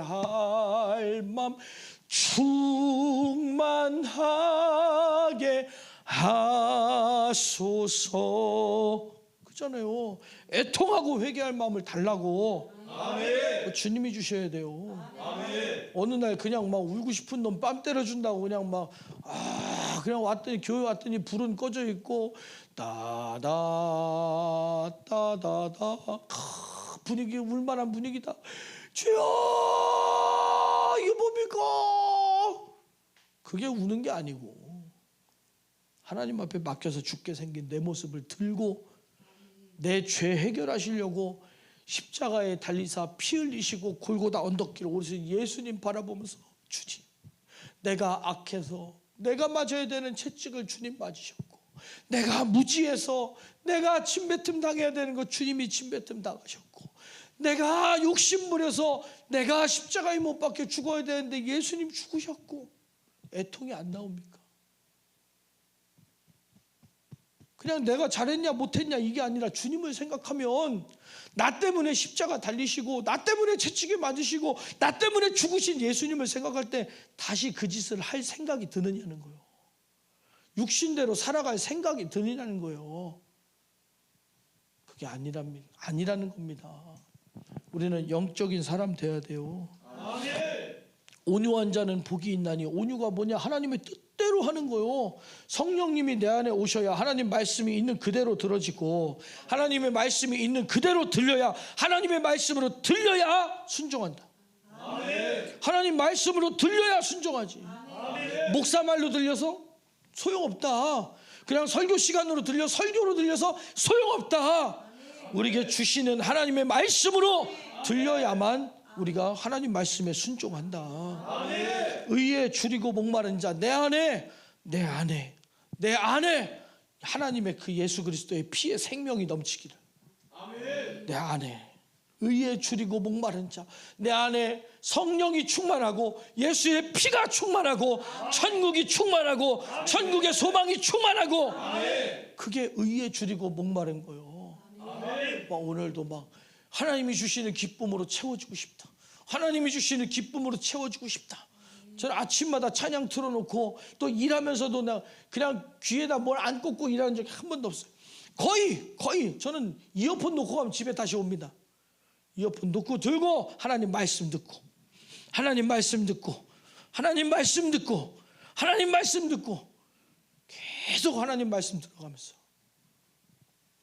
회개할 맘 충만하게 하소서 그잖아요. 애통하고 회개할 마음을 달라고. 아멘. 주님이 주셔야 돼요. 아멘. 어느 날 그냥 막 울고 싶은 놈 뺨 때려준다고 그냥 막 그냥 왔더니 교회 왔더니 불은 꺼져 있고 따다 분위기 울만한 분위기다. 주여 이게 뭡니까? 그게 우는 게 아니고 하나님 앞에 맡겨서 죽게 생긴 내 모습을 들고 내 죄 해결하시려고 십자가에 달리사 피 흘리시고 골고다 언덕길을 오르신 예수님 바라보면서 주님 내가 악해서 내가 맞아야 되는 채찍을 주님 맞으셨고 내가 무지해서 내가 침뱉음 당해야 되는 거 주님이 침뱉음 당하셨고 내가 욕심부려서 내가 십자가에 못 박혀 죽어야 되는데 예수님 죽으셨고 애통이 안 나옵니까? 그냥 내가 잘했냐 못했냐 이게 아니라 주님을 생각하면 나 때문에 십자가 달리시고 나 때문에 채찍에 맞으시고 나 때문에 죽으신 예수님을 생각할 때 다시 그 짓을 할 생각이 드느냐는 거예요. 육신대로 살아갈 생각이 드느냐는 거예요. 그게 아니라는 겁니다. 우리는 영적인 사람 돼야 돼요. 온유한 자는 복이 있나니. 온유가 뭐냐? 하나님의 뜻대로 하는 거요. 성령님이 내 안에 오셔야 하나님 말씀이 있는 그대로 들어지고 하나님의 말씀이 있는 그대로 들려야 하나님의 말씀으로 들려야 순종한다. 아멘. 하나님 말씀으로 들려야 순종하지. 아멘. 목사 말로 들려서 소용없다. 그냥 설교 시간으로 들려 설교로 들려서 소용없다. 아멘. 우리에게 주시는 하나님의 말씀으로 들려야만 우리가 하나님 말씀에 순종한다. 아멘. 의에 줄이고 목마른 자 내 안에 하나님의 그 예수 그리스도의 피의 생명이 넘치기를. 아멘. 내 안에 의에 줄이고 목마른 자 내 안에 성령이 충만하고 예수의 피가 충만하고 천국이 충만하고 천국의 소망이 충만하고 그게 의에 줄이고 목마른 거예요. 막 오늘도 막 하나님이 주시는 기쁨으로 채워주고 싶다. 하나님이 주시는 기쁨으로 채워주고 싶다. 저는 아침마다 찬양 틀어놓고 또 일하면서도 나 그냥 귀에다 뭘 안 꽂고 일하는 적이 한 번도 없어요. 거의 저는 이어폰 놓고 가면 집에 다시 옵니다. 이어폰 놓고 들고 하나님 말씀 듣고 하나님 말씀 듣고 하나님 말씀 듣고 하나님 말씀 듣고 계속 하나님 말씀 들어가면서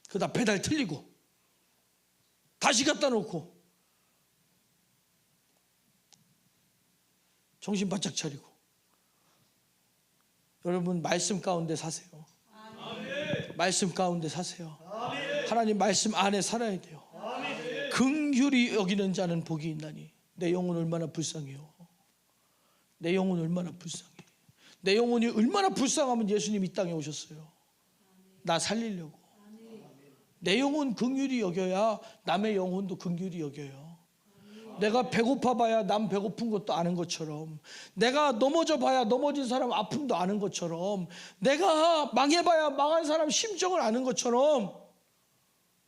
그러다 페달 틀리고 다시 갖다 놓고 정신 바짝 차리고. 여러분 말씀 가운데 사세요. 아멘. 말씀 가운데 사세요. 아멘. 하나님 말씀 안에 살아야 돼요. 아멘. 긍휼히 여기는 자는 복이 있나니. 내 영혼 얼마나 불쌍해요. 내 영혼 얼마나 불쌍해. 내 영혼이 얼마나 불쌍하면 예수님 이 땅에 오셨어요. 나 살리려고. 내 영혼 긍휼히 여겨야 남의 영혼도 긍휼히 여겨요. 내가 배고파 봐야 남 배고픈 것도 아는 것처럼 내가 넘어져 봐야 넘어진 사람 아픔도 아는 것처럼 내가 망해봐야 망한 사람 심정을 아는 것처럼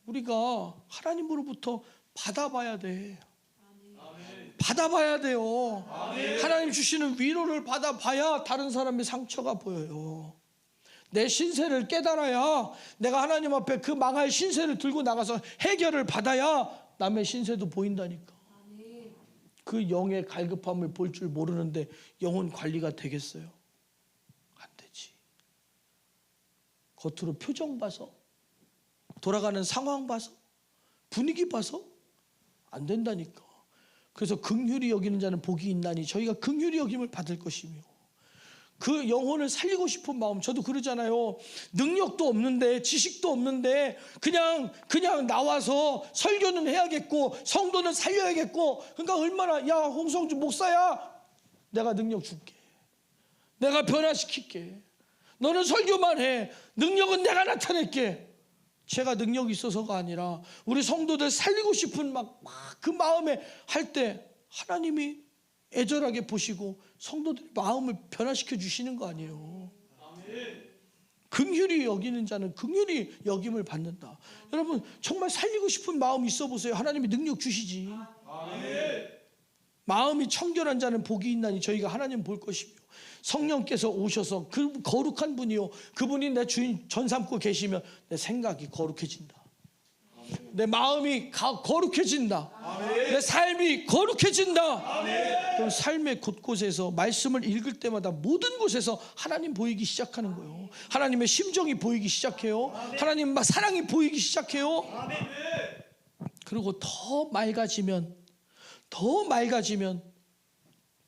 우리가 하나님으로부터 받아봐야 돼. 받아봐야 돼요. 하나님 주시는 위로를 받아봐야 다른 사람의 상처가 보여요. 내 신세를 깨달아야 내가 하나님 앞에 그 망할 신세를 들고 나가서 해결을 받아야 남의 신세도 보인다니까. 그 영의 갈급함을 볼 줄 모르는데 영혼 관리가 되겠어요? 안 되지. 겉으로 표정 봐서 돌아가는 상황 봐서 분위기 봐서 안 된다니까. 그래서 긍휼히 여기는 자는 복이 있나니 저희가 긍휼히 여김을 받을 것이며 그 영혼을 살리고 싶은 마음. 저도 그러잖아요. 능력도 없는데 지식도 없는데 그냥 나와서 설교는 해야겠고 성도는 살려야겠고 그러니까 얼마나 야 홍성주 목사야 내가 능력 줄게. 내가 변화시킬게. 너는 설교만 해. 능력은 내가 나타낼게. 제가 능력이 있어서가 아니라 우리 성도들 살리고 싶은 막 그 마음에 할 때 하나님이 애절하게 보시고 성도들의 마음을 변화시켜 주시는 거 아니에요. 긍휼히 여기는 자는 긍휼히 여김을 받는다. 여러분 정말 살리고 싶은 마음 있어 보세요. 하나님이 능력 주시지. 마음이 청결한 자는 복이 있나니 저희가 하나님 볼 것이며 성령께서 오셔서 그 거룩한 분이요 그분이 내 주인 전 삼고 계시면 내 생각이 거룩해진다. 내 마음이 거룩해진다. 내 삶이 거룩해진다. 그럼 삶의 곳곳에서 말씀을 읽을 때마다 모든 곳에서 하나님 보이기 시작하는 거예요. 하나님의 심정이 보이기 시작해요. 하나님 사랑이 보이기 시작해요. 그리고 더 맑아지면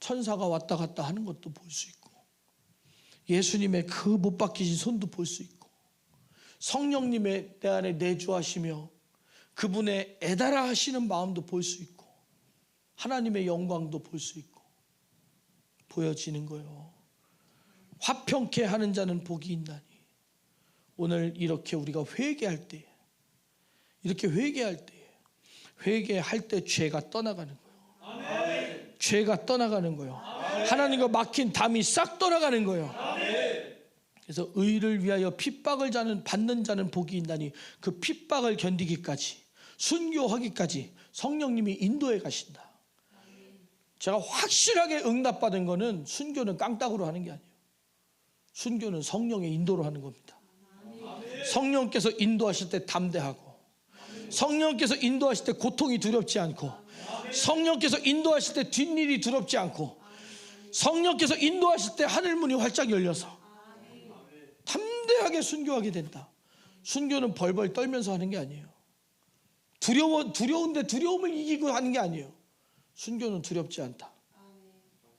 천사가 왔다 갔다 하는 것도 볼 수 있고 예수님의 그 못 박히신 손도 볼 수 있고 성령님의 내 안에 내주하시며 그분의 애달아 하시는 마음도 볼 수 있고 하나님의 영광도 볼 수 있고 보여지는 거예요. 화평케 하는 자는 복이 있나니. 오늘 이렇게 우리가 회개할 때 회개할 때 죄가 떠나가는 거예요. 죄가 떠나가는 거예요. 하나님과 막힌 담이 싹 떠나가는 거예요. 그래서 의를 위하여 핍박을 받는 자는 복이 있나니 그 핍박을 견디기까지 순교하기까지 성령님이 인도해 가신다. 제가 확실하게 응답받은 거는 순교는 깡따구로 하는 게 아니에요. 순교는 성령의 인도로 하는 겁니다. 성령께서 인도하실 때 담대하고 성령께서 인도하실 때 고통이 두렵지 않고 성령께서 인도하실 때 뒷일이 두렵지 않고 성령께서 인도하실 때 하늘문이 활짝 열려서 담대하게 순교하게 된다. 순교는 벌벌 떨면서 하는 게 아니에요. 두려운데 두려움을 이기고 하는 게 아니에요. 순교는 두렵지 않다.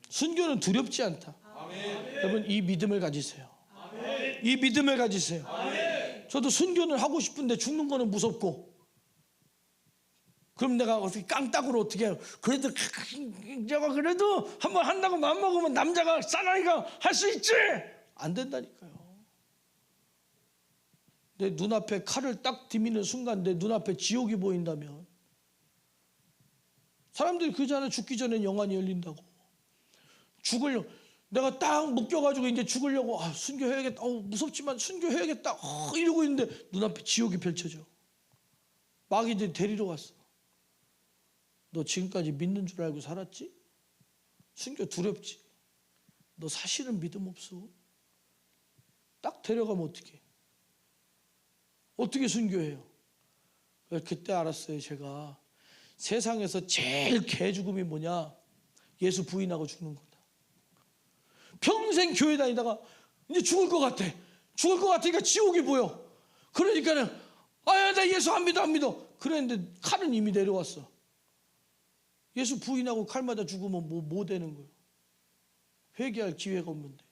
순교는 두렵지 않다. 여러분 이 믿음을 가지세요. 이 믿음을 가지세요. 저도 순교는 하고 싶은데 죽는 거는 무섭고 그럼 내가 어떻게 깡따구로 어떻게 해요? 그래도 한번 한다고 마음먹으면 남자가 사나이가 할 수 있지. 안 된다니까요. 내 눈앞에 칼을 딱 디미는 순간 내 눈앞에 지옥이 보인다면 사람들이 그전에 죽기 전에 영안이 열린다고. 내가 딱 묶여가지고 이제 죽으려고 순교해야겠다. 무섭지만 순교해야겠다. 이러고 있는데 눈앞에 지옥이 펼쳐져. 마귀들이 데리러 갔어. 너 지금까지 믿는 줄 알고 살았지? 순교 두렵지? 너 사실은 믿음 없어? 딱 데려가면 어떻게 순교해요? 그때 알았어요. 제가 세상에서 제일 개죽음이 뭐냐? 예수 부인하고 죽는 거다. 평생 교회 다니다가 이제 죽을 것 같으니까 지옥이 보여. 그러니까는 나 예수 안 믿어. 그랬는데 칼은 이미 내려왔어. 예수 부인하고 칼 맞아 죽으면 뭐 되는 거예요? 회개할 기회가 없는데.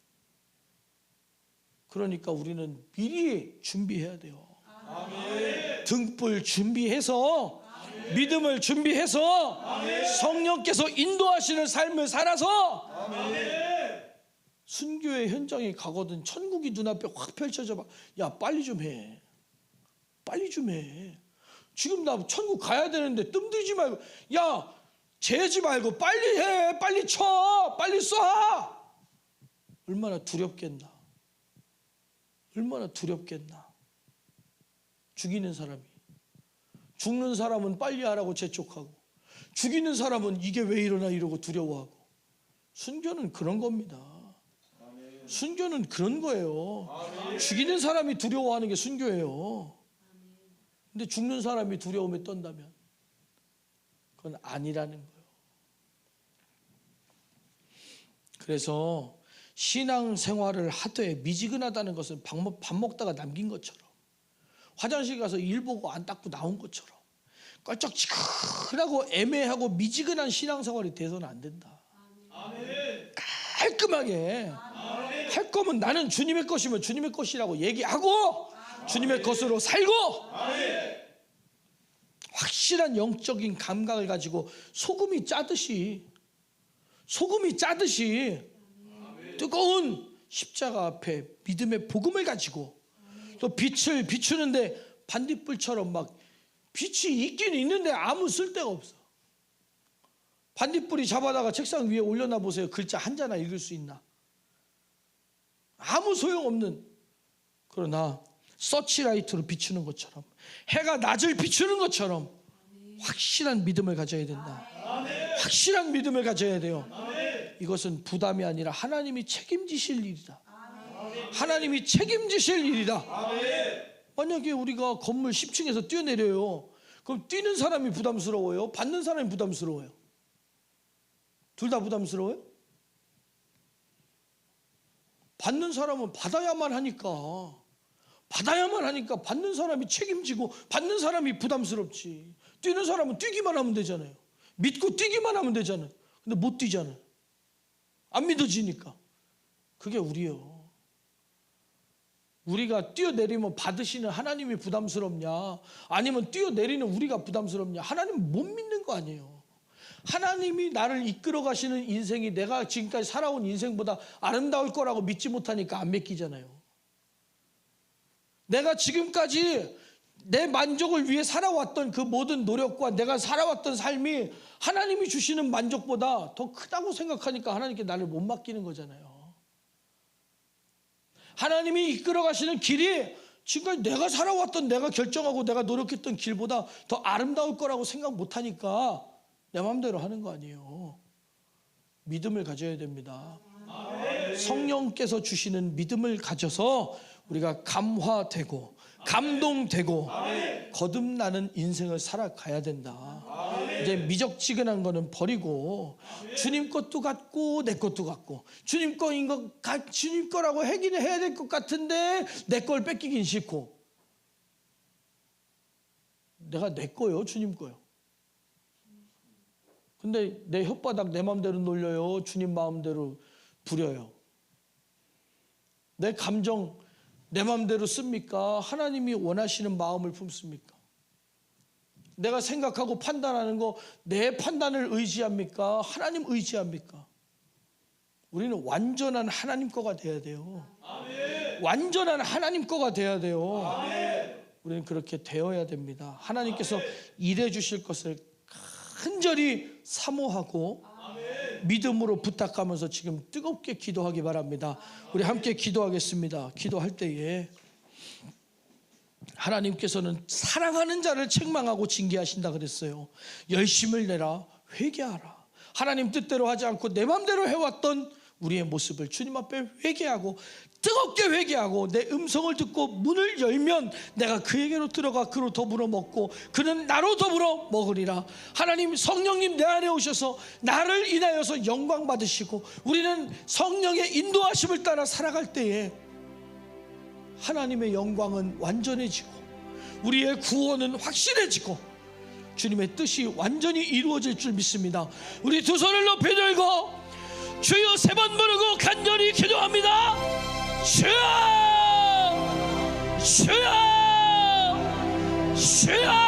그러니까 우리는 미리 준비해야 돼요. 아멘. 등불 준비해서 아멘. 믿음을 준비해서 아멘. 성령께서 인도하시는 삶을 살아서 아멘. 순교의 현장에 가거든 천국이 눈앞에 확 펼쳐져 봐. 야 빨리 좀 해. 지금 나 천국 가야 되는데 뜸들이지 말고 재지 말고 빨리 해. 빨리 쳐. 빨리 쏴. 얼마나 두렵겠나. 죽는 사람은 빨리 하라고 재촉하고 죽이는 사람은 이게 왜 일어나 이러고 두려워하고. 순교는 그런 겁니다. 순교는 그런 거예요. 죽이는 사람이 두려워하는 게 순교예요. 근데 죽는 사람이 두려움에 떤다면 그건 아니라는 거예요. 그래서 신앙생활을 하되 미지근하다는 것은 밥 먹다가 남긴 것처럼 화장실 가서 일 보고 안 닦고 나온 것처럼 껄쩍지근하고 애매하고 미지근한 신앙생활이 돼서는 안 된다. 깔끔하게 할 거면 나는 주님의 것이면 주님의 것이라고 얘기하고 주님의 것으로 살고 확실한 영적인 감각을 가지고 소금이 짜듯이 뜨거운 십자가 앞에 믿음의 복음을 가지고 또 빛을 비추는데 반딧불처럼 막 빛이 있긴 있는데 아무 쓸데가 없어. 반딧불이 잡아다가 책상 위에 올려놔 보세요. 글자 한자나 읽을 수 있나? 아무 소용없는. 그러나 서치라이트로 비추는 것처럼, 해가 낮을 비추는 것처럼 확실한 믿음을 가져야 된다. 확실한 믿음을 가져야 돼요. 이것은 부담이 아니라 하나님이 책임지실 일이다. 하나님이 책임지실 일이다. 만약에 우리가 건물 10층에서 뛰어내려요. 그럼 뛰는 사람이 부담스러워요? 받는 사람이 부담스러워요? 둘 다 부담스러워요? 받는 사람은 받아야만 하니까 받는 사람이 책임지고 받는 사람이 부담스럽지. 뛰는 사람은 뛰기만 하면 되잖아요. 믿고 뛰기만 하면 되잖아요. 근데 못 뛰잖아요. 안 믿어지니까. 그게 우리요. 우리가 뛰어내리면 받으시는 하나님이 부담스럽냐, 아니면 뛰어내리는 우리가 부담스럽냐? 하나님은 못 믿는 거 아니에요. 하나님이 나를 이끌어 가시는 인생이 내가 지금까지 살아온 인생보다 아름다울 거라고 믿지 못하니까 안 맡기잖아요. 내가 지금까지 내 만족을 위해 살아왔던 그 모든 노력과 내가 살아왔던 삶이 하나님이 주시는 만족보다 더 크다고 생각하니까 하나님께 나를 못 맡기는 거잖아요. 하나님이 이끌어 가시는 길이 지금까지 내가 살아왔던, 내가 결정하고 내가 노력했던 길보다 더 아름다울 거라고 생각 못하니까 내 마음대로 하는 거 아니에요. 믿음을 가져야 됩니다. 성령께서 주시는 믿음을 가져서 우리가 감화되고 감동되고 거듭나는 인생을 살아가야 된다. 이제 미적지근한 거는 버리고 주님 것도 같고 내 것도 같고 주님 거인 거 주님 거라고 하긴 해야 될 것 같은데 내 걸 뺏기긴 싫고. 내가 내 거요, 주님 거요. 근데 내 혓바닥 내 마음대로 놀려요, 주님 마음대로 부려요. 내 감정 내 마음대로 씁니까? 하나님이 원하시는 마음을 품습니까? 내가 생각하고 판단하는 거 내 판단을 의지합니까? 하나님 의지합니까? 우리는 완전한 하나님 거가 돼야 돼요. 아멘. 완전한 하나님 거가 돼야 돼요. 아멘. 우리는 그렇게 되어야 됩니다. 하나님께서 아멘. 일해 주실 것을 간절히 사모하고 아멘. 믿음으로 부탁하면서 지금 뜨겁게 기도하기 바랍니다. 우리 함께 기도하겠습니다. 기도할 때에 하나님께서는 사랑하는 자를 책망하고 징계하신다 그랬어요. 열심을 내라, 회개하라. 하나님 뜻대로 하지 않고 내 마음대로 해왔던 우리의 모습을 주님 앞에 회개하고 뜨겁게 회개하고 내 음성을 듣고 문을 열면 내가 그에게로 들어가 그로 더불어 먹고 그는 나로 더불어 먹으리라. 하나님 성령님 내 안에 오셔서 나를 인하여서 영광 받으시고 우리는 성령의 인도하심을 따라 살아갈 때에 하나님의 영광은 완전해지고 우리의 구원은 확실해지고 주님의 뜻이 완전히 이루어질 줄 믿습니다. 우리 두 손을 높이 들고 주여 세 번 부르고 간절히 기도합니다. 주여 주여 주여